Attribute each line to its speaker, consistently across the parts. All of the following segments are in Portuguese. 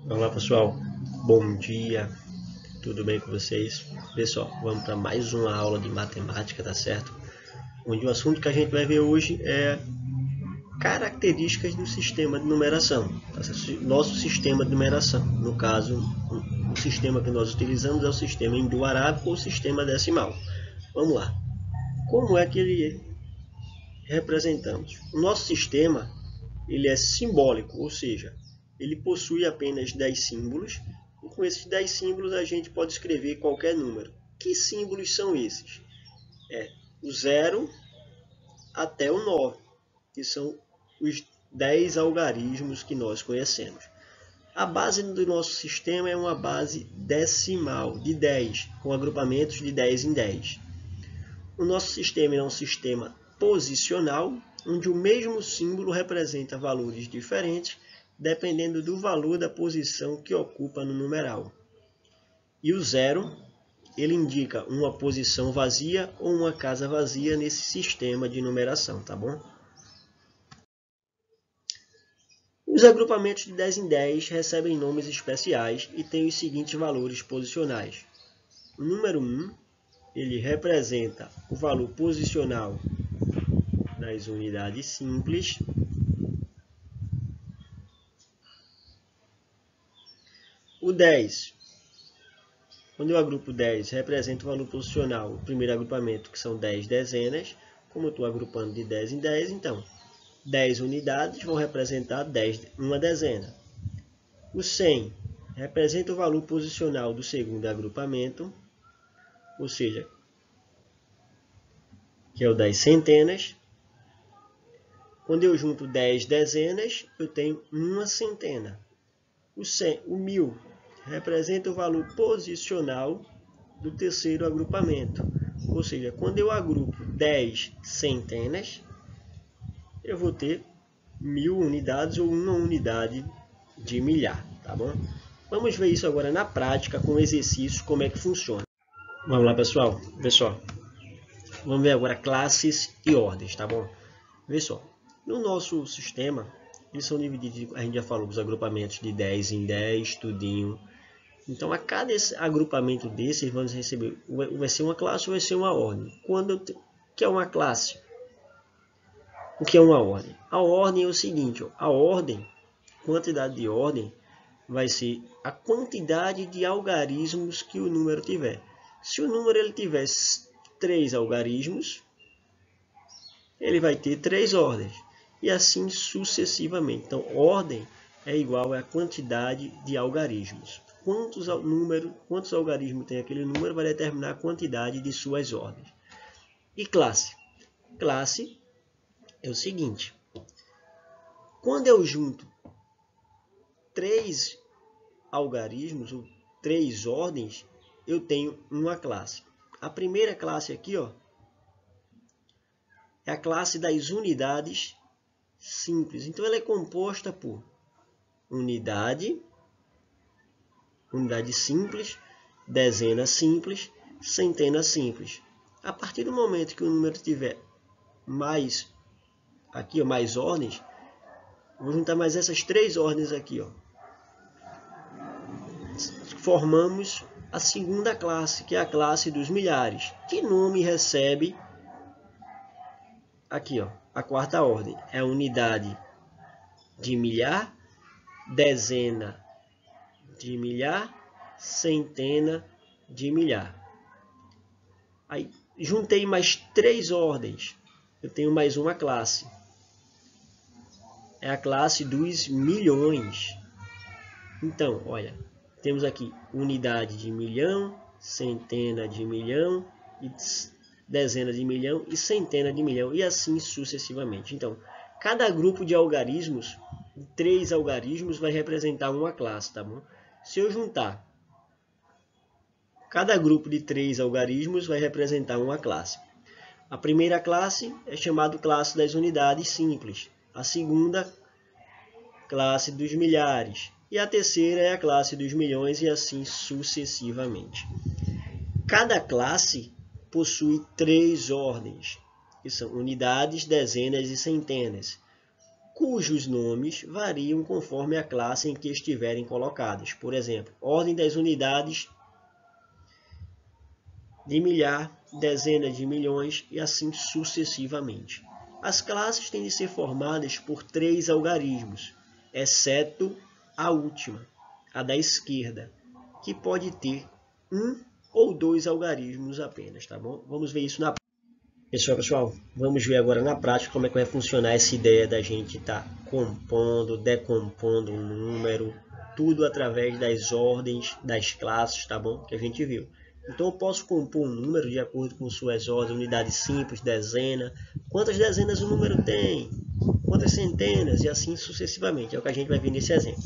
Speaker 1: Olá pessoal, bom dia, tudo bem com vocês? Pessoal, vamos para mais uma aula de matemática, tá certo? Onde o assunto que a gente vai ver hoje é características do sistema de numeração, tá certo? Nosso sistema de numeração, no caso, o sistema que nós utilizamos é o sistema indo-arábico ou o sistema decimal. Vamos lá, como é que ele representamos? O nosso sistema ele é simbólico, ou seja, ele possui apenas 10 símbolos, e com esses 10 símbolos a gente pode escrever qualquer número. Que símbolos são esses? O 0 até o 9, que são os 10 algarismos que nós conhecemos. A base do nosso sistema é uma base decimal, de 10, com agrupamentos de 10 em 10. O nosso sistema é um sistema posicional, onde o mesmo símbolo representa valores diferentes, dependendo do valor da posição que ocupa no numeral. E o 0, ele indica uma posição vazia ou uma casa vazia nesse sistema de numeração, tá bom? Os agrupamentos de 10 em 10 recebem nomes especiais e têm os seguintes valores posicionais. O número 1, ele representa o valor posicional das unidades simples. O 10, quando eu agrupo 10, representa o valor posicional, o primeiro agrupamento, que são 10 dezenas. Como eu estou agrupando de 10 em 10, então 10 unidades vão representar uma dezena. O 100 representa o valor posicional do segundo agrupamento, ou seja, que é o das centenas. Quando eu junto 10 dezenas, eu tenho uma centena. O 1000 representa o valor posicional do terceiro agrupamento. Ou seja, quando eu agrupo 10 centenas, eu vou ter 1000 unidades ou uma unidade de milhar, tá bom? Vamos ver isso agora na prática com exercícios, como é que funciona. Vamos lá, pessoal. Vamos ver agora classes e ordens, tá bom? Vê só. No nosso sistema, eles são divididos, a gente já falou, os agrupamentos de 10 em 10, tudinho. Então, a cada agrupamento desses, vamos receber, vai ser uma classe ou vai ser uma ordem. Que é uma classe? O que é uma ordem? A ordem é o seguinte, ó, a ordem, quantidade de ordem, vai ser a quantidade de algarismos que o número tiver. Se o número ele tiver 3 algarismos, ele vai ter 3 ordens. E assim sucessivamente. Então, ordem é igual à quantidade de algarismos. Quantos algarismos tem aquele número vai determinar a quantidade de suas ordens. E classe? Classe é o seguinte. Quando eu junto 3 algarismos, ou 3 ordens, eu tenho uma classe. A primeira classe aqui, ó, é a classe das unidades simples. Então, ela é composta por unidade simples, dezena simples, centena simples. A partir do momento que o número tiver mais ordens, vou juntar mais essas 3 ordens aqui, ó. Formamos a segunda classe, que é a classe dos milhares. Que nome recebe aqui, ó, a quarta ordem? É a unidade de milhar, dezena de milhar, centena de milhar. Aí juntei mais 3 ordens. Eu tenho mais uma classe. É a classe dos milhões. Então, olha, temos aqui unidade de milhão, centena de milhão, e dezena de milhão e centena de milhão, e assim sucessivamente. Então, cada grupo de algarismos, 3 algarismos, vai representar uma classe, tá bom? Se eu juntar cada grupo de 3 algarismos, vai representar uma classe. A primeira classe é chamada classe das unidades simples. A segunda, classe dos milhares. E a terceira é a classe dos milhões, e assim sucessivamente. Cada classe possui 3 ordens, que são unidades, dezenas e centenas. cujos nomes variam conforme a classe em que estiverem colocados. Por exemplo, ordem das unidades de milhar, dezenas de milhões e assim sucessivamente. As classes têm de ser formadas por 3 algarismos, exceto a última, a da esquerda, que pode ter 1 ou 2 algarismos apenas, tá bom? Vamos ver isso na prática. Pessoal, vamos ver agora na prática como é que vai funcionar essa ideia da gente estar compondo, decompondo um número, tudo através das ordens das classes, tá bom? Que a gente viu. Então, eu posso compor um número de acordo com suas ordens, unidade simples, dezena. Quantas dezenas o número tem? Quantas centenas? E assim sucessivamente. É o que a gente vai ver nesse exemplo.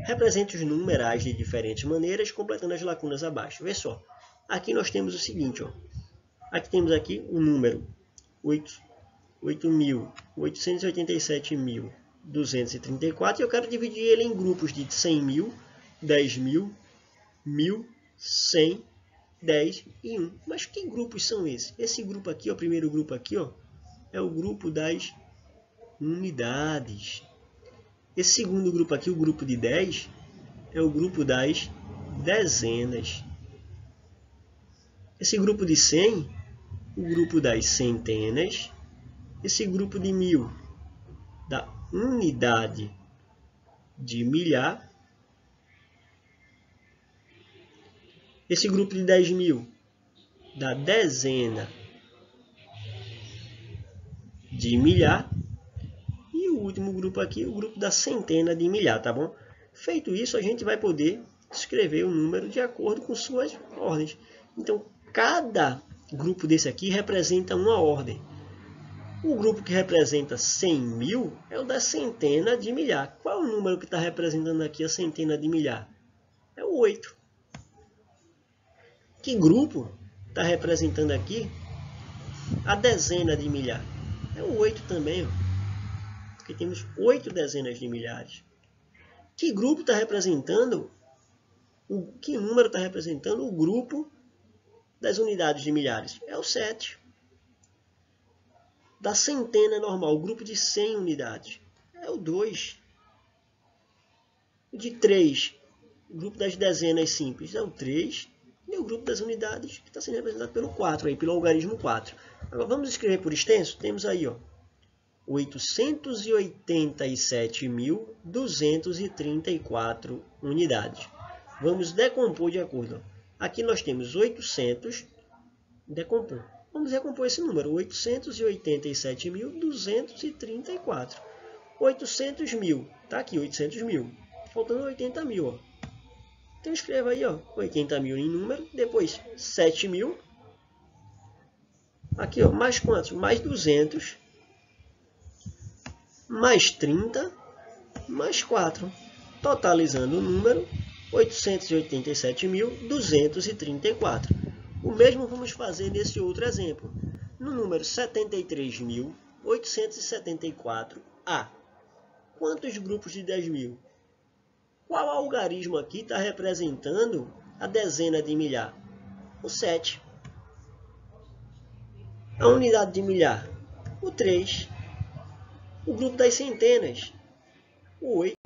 Speaker 1: Represente os numerais de diferentes maneiras, completando as lacunas abaixo. Vê só. Aqui nós temos o seguinte, ó. Aqui temos aqui o número 8.887.234 e eu quero dividir ele em grupos de 100.000, 10.000, 1.000, 100, 10 e 1. Mas que grupos são esses? Esse grupo aqui, o primeiro grupo aqui, ó, é o grupo das unidades. Esse segundo grupo aqui, o grupo de 10, é o grupo das dezenas. Esse grupo de 100, o grupo das centenas. Esse grupo de 1000, da unidade de milhar. Esse grupo de 10.000, da dezena de milhar. E o último grupo aqui, o grupo da centena de milhar, tá bom? Feito isso, a gente vai poder escrever o número de acordo com suas ordens. Então, cada grupo desse aqui representa uma ordem. O grupo que representa 100.000 é o da centena de milhar. Qual é o número que está representando aqui a centena de milhar? É o 8. Que grupo está representando aqui a dezena de milhar? É o 8 também, ó, porque temos 8 dezenas de milhares. Que grupo está representando, que número está representando o grupo das unidades de milhares? É o 7. Da centena normal, o grupo de 100 unidades, é o 2. O de 3, o grupo das dezenas simples, é o 3. E o grupo das unidades, que está sendo representado pelo 4, aí, pelo algarismo 4. Agora, vamos escrever por extenso? Temos aí, ó, 887.234 unidades. Vamos decompor de acordo. Aqui nós temos 800, decompor. Vamos recompor esse número, 887.234. 800.000, tá aqui 800.000, faltando 80.000, ó. Então escreva aí, ó, 80.000 em número, depois 7.000, aqui, ó, mais quantos? Mais 200, mais 30, mais 4, totalizando o número 887.234. O mesmo vamos fazer nesse outro exemplo. No número 73.874A, quantos grupos de 10.000? Qual algarismo aqui está representando a dezena de milhar? O 7. A unidade de milhar? O 3. O grupo das centenas? O 8.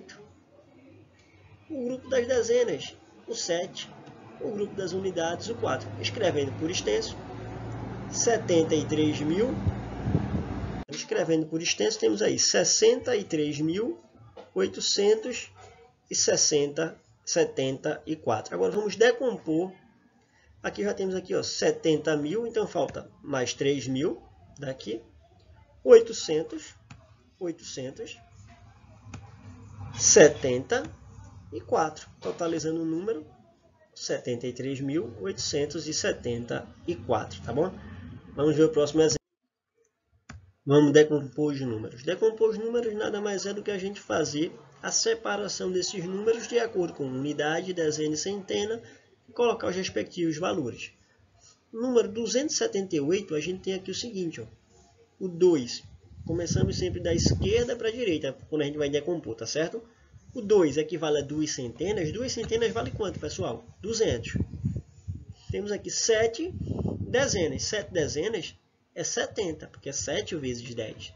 Speaker 1: O grupo das dezenas? O 7. O grupo das unidades? O 4. Escrevendo por extenso, 73.000. Escrevendo por extenso, temos aí 63.874. Agora vamos decompor. Aqui já temos aqui, ó, 70.000, então falta mais 3.000 daqui. 874, totalizando o número 73.874, tá bom? Vamos ver o próximo exemplo. Vamos decompor os números. Decompor os números nada mais é do que a gente fazer a separação desses números de acordo com unidade, dezena e centena e colocar os respectivos valores. No número 278, a gente tem aqui o seguinte, ó, o 2. Começamos sempre da esquerda para a direita, quando a gente vai decompor, tá certo? O 2 equivale a 2 centenas. 2 centenas vale quanto, pessoal? 200. Temos aqui 7 dezenas. 7 dezenas é 70, porque é 7 vezes 10.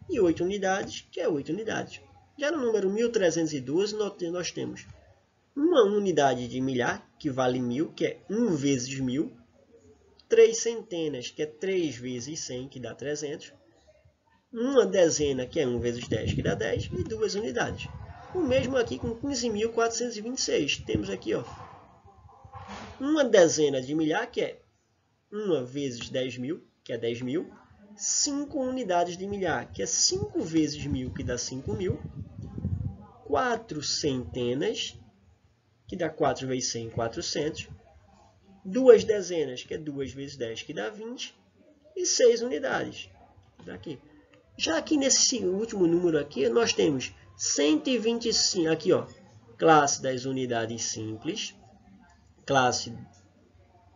Speaker 1: e 8 unidades, que é 8 unidades. Já no número 1312, nós temos uma unidade de milhar, que vale 1000, que é 1 vezes 1000. 3 centenas, que é 3 vezes 100, que dá 300. Uma dezena, que é 1 vezes 10, que dá 10. E 2 unidades. O mesmo aqui com 15.426. Temos aqui, ó, uma dezena de milhar, que é 1 vezes 10.000, que é 10.000. 5 unidades de milhar, que é 5 vezes 1000, que dá 5.000. 4 centenas, que dá 4 vezes 100, 400. 2 dezenas, que é 2 vezes 10, que dá 20. E 6 unidades. Daqui. Já aqui nesse último número aqui, nós temos 125, aqui ó, classe das unidades simples, classe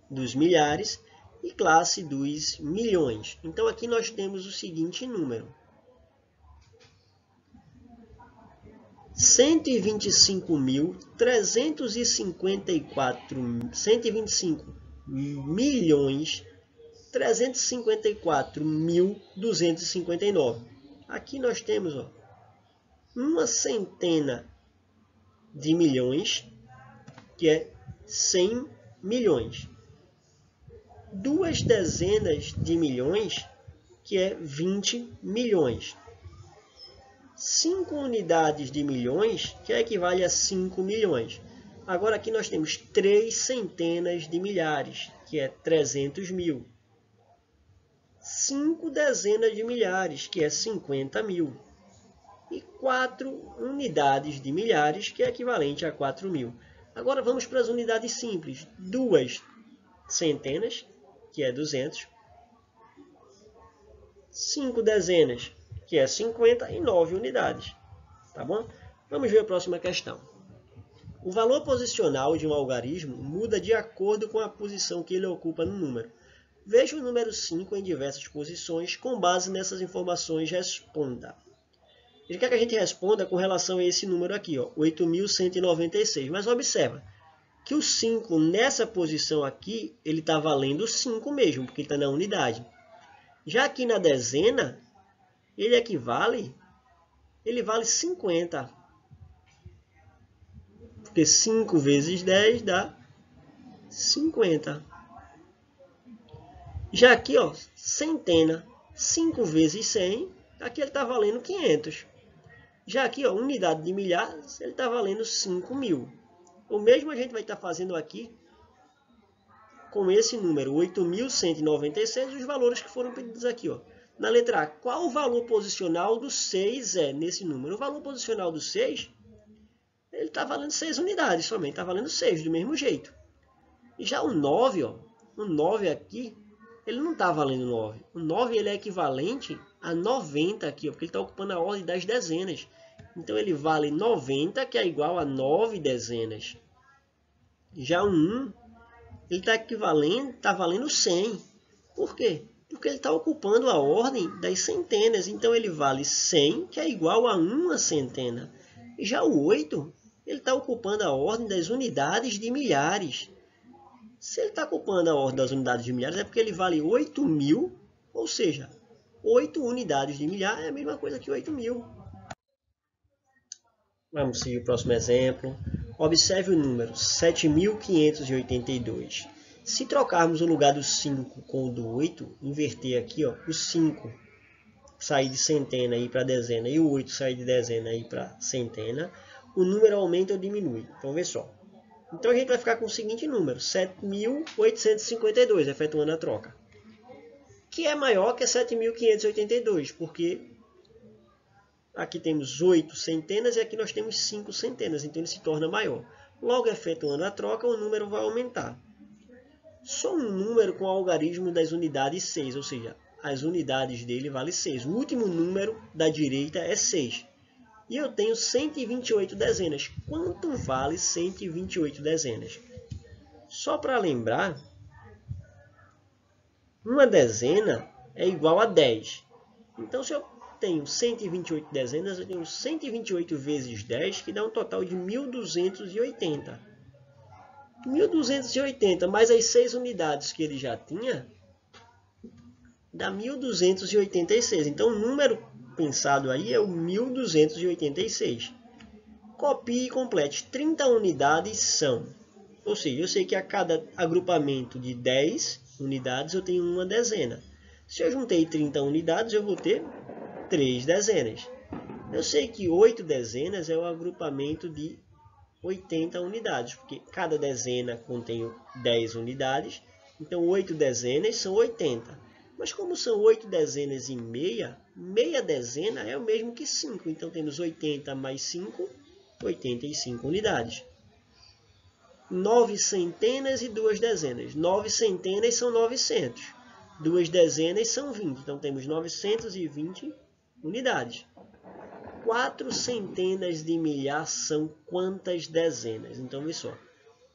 Speaker 1: dos milhares e classe dos milhões. Então aqui nós temos o seguinte número: 125.354.354.259. Aqui nós temos, ó, uma centena de milhões, que é 100 milhões. 2 dezenas de milhões, que é 20 milhões. 5 unidades de milhões, que equivale a 5 milhões. Agora aqui nós temos 3 centenas de milhares, que é 300 mil. 5 dezenas de milhares, que é 50 mil. E 4 unidades de milhares, que é equivalente a 4 mil. Agora vamos para as unidades simples. 2 centenas, que é 200. 5 dezenas, que é 50, e 9 unidades. Tá bom? Vamos ver a próxima questão. O valor posicional de um algarismo muda de acordo com a posição que ele ocupa no número. Veja o número 5 em diversas posições. Com base nessas informações, responda. Ele quer que a gente responda com relação a esse número aqui, ó, 8.196. Mas observa que o 5 nessa posição aqui, ele está valendo 5 mesmo, porque está na unidade. Já aqui na dezena, ele vale 50. Porque 5 vezes 10 dá 50. Já aqui, ó, centena, 5 vezes 100, aqui ele está valendo 500. Já aqui, ó, unidade de milhar, ele está valendo 5.000. O mesmo a gente vai estar fazendo aqui com esse número, 8.196, os valores que foram pedidos aqui, ó. Na letra A, qual o valor posicional do 6 é nesse número? O valor posicional do 6, ele está valendo 6 unidades somente, está valendo 6 do mesmo jeito. E já o 9, ó, o 9 aqui, ele não está valendo 9. O 9 ele é equivalente a 90 aqui, ó, porque ele está ocupando a ordem das dezenas. Então ele vale 90, que é igual a 9 dezenas. Já o 1, ele está valendo 100. Por quê? Porque ele está ocupando a ordem das centenas. Então ele vale 100, que é igual a uma centena. Já o 8, ele está ocupando a ordem das unidades de milhares. Se ele está ocupando a ordem das unidades de milhares, é porque ele vale 8.000, ou seja, 8 unidades de milhar é a mesma coisa que 8.000. Vamos seguir o próximo exemplo. Observe o número 7.582. Se trocarmos o lugar do 5 com o do 8, inverter aqui, ó, o 5 sair de centena e ir para dezena e o 8 sair de dezena e ir para centena, o número aumenta ou diminui. Então, vê só. Então, a gente vai ficar com o seguinte número, 7.852, efetuando a troca. Que é maior que 7.582, porque aqui temos 8 centenas e aqui nós temos 5 centenas, então ele se torna maior. Logo, efetuando a troca, o número vai aumentar. Só um número com o algarismo das unidades 6, ou seja, as unidades dele valem 6. O último número da direita é 6. E eu tenho 128 dezenas. Quanto vale 128 dezenas? Só para lembrar, uma dezena é igual a 10. Então, se eu tenho 128 dezenas, eu tenho 128 vezes 10, que dá um total de 1.280. 1.280 mais as 6 unidades que ele já tinha, dá 1.286. Então, o número pensado aí é o 1286. Copie e complete. 30 unidades são. Ou seja, eu sei que a cada agrupamento de 10 unidades eu tenho uma dezena. Se eu juntei 30 unidades, eu vou ter 3 dezenas. Eu sei que 8 dezenas é o agrupamento de 80 unidades, porque cada dezena contém 10 unidades, então 8 dezenas são 80. Mas como são 8 dezenas e meia, meia dezena é o mesmo que 5, então temos 80 mais 5, 85 unidades. 9 centenas e 2 dezenas. 9 centenas são 900. 2 dezenas são 20, então temos 920 unidades. 4 centenas de milhar são quantas dezenas? Então, vê só.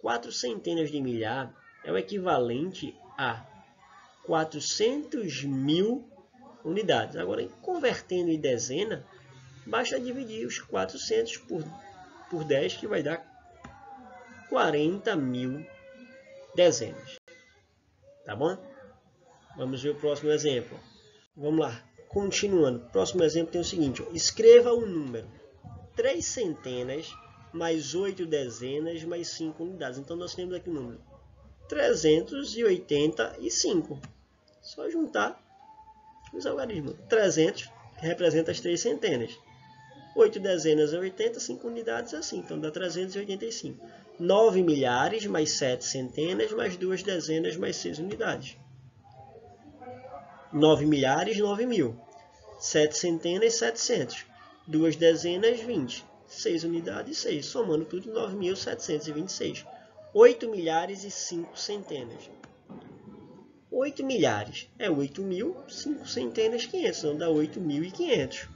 Speaker 1: 4 centenas de milhar é o equivalente a 400 mil unidades. Agora, convertendo em dezena, basta dividir os 400 por 10, que vai dar 40 mil dezenas. Tá bom? Vamos ver o próximo exemplo. Vamos lá. Continuando. O próximo exemplo tem o seguinte. Ó. Escreva o número 3 centenas mais 8 dezenas mais 5 unidades. Então, nós temos aqui o número 385. Só juntar os algarismos. 300, que representa as 3 centenas. 8 dezenas é 80, 5 unidades é assim. Então, dá 385. 9 milhares mais 7 centenas mais 2 dezenas mais 6 unidades. 9 milhares, 9 mil. 7 centenas, 700. 2 dezenas, 20. 6 unidades, 6. Somando tudo, 9.726. 8 milhares e 5 centenas. 8 milhares é 8 mil, 5 centenas, 500. Então, dá 8.500.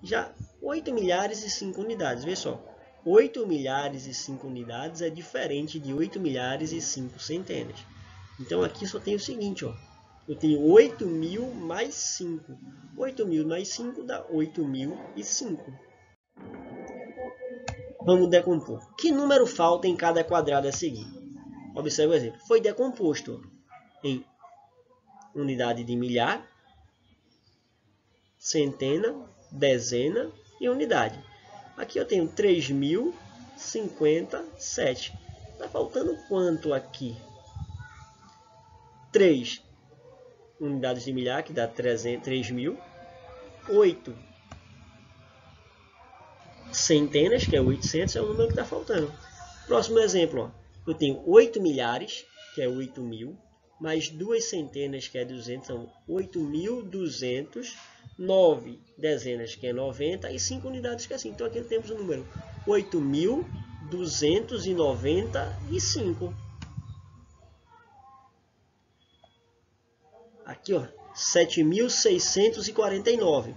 Speaker 1: Já 8 milhares e 5 unidades. Vê só. 8 milhares e 5 unidades é diferente de 8 milhares e 5 centenas. Então, aqui só tem o seguinte, ó. Eu tenho 8.000 mais 5. 8.000 mais 5 dá 8.005. Vamos decompor. Que número falta em cada quadrado a seguir? Observe o exemplo. Foi decomposto em unidade de milhar, centena, dezena e unidade. Aqui eu tenho 3.057. Está faltando quanto aqui? 3 unidades de milhar, que dá 3.000. 8 centenas, que é 800, é o número que está faltando. Próximo exemplo, ó. Eu tenho 8 milhares, que é 8.000, mais 2 centenas, que é 200, são 8.200, 9 dezenas, que é 90, e 5 unidades, que é assim. Então, aqui temos o número 8.295. Aqui, ó, 7.649.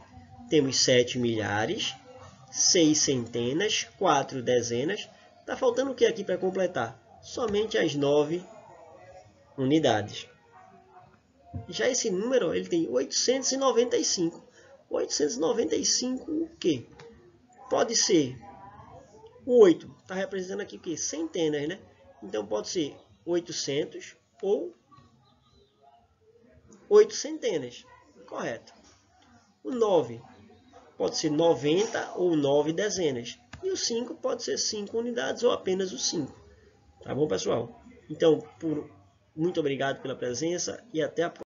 Speaker 1: Temos 7 milhares, 6 centenas, 4 dezenas. Está faltando o que aqui para completar? Somente as 9 unidades. Já esse número, ele tem 895. 895 o quê? Pode ser o 8. Está representando aqui o quê? Centenas, né? Então, pode ser 800 ou 8 centenas. Correto. O 9 pode ser 90 ou 9 dezenas. E o 5 pode ser 5 unidades ou apenas o 5. Tá bom, pessoal? Então, muito obrigado pela presença e até a próxima.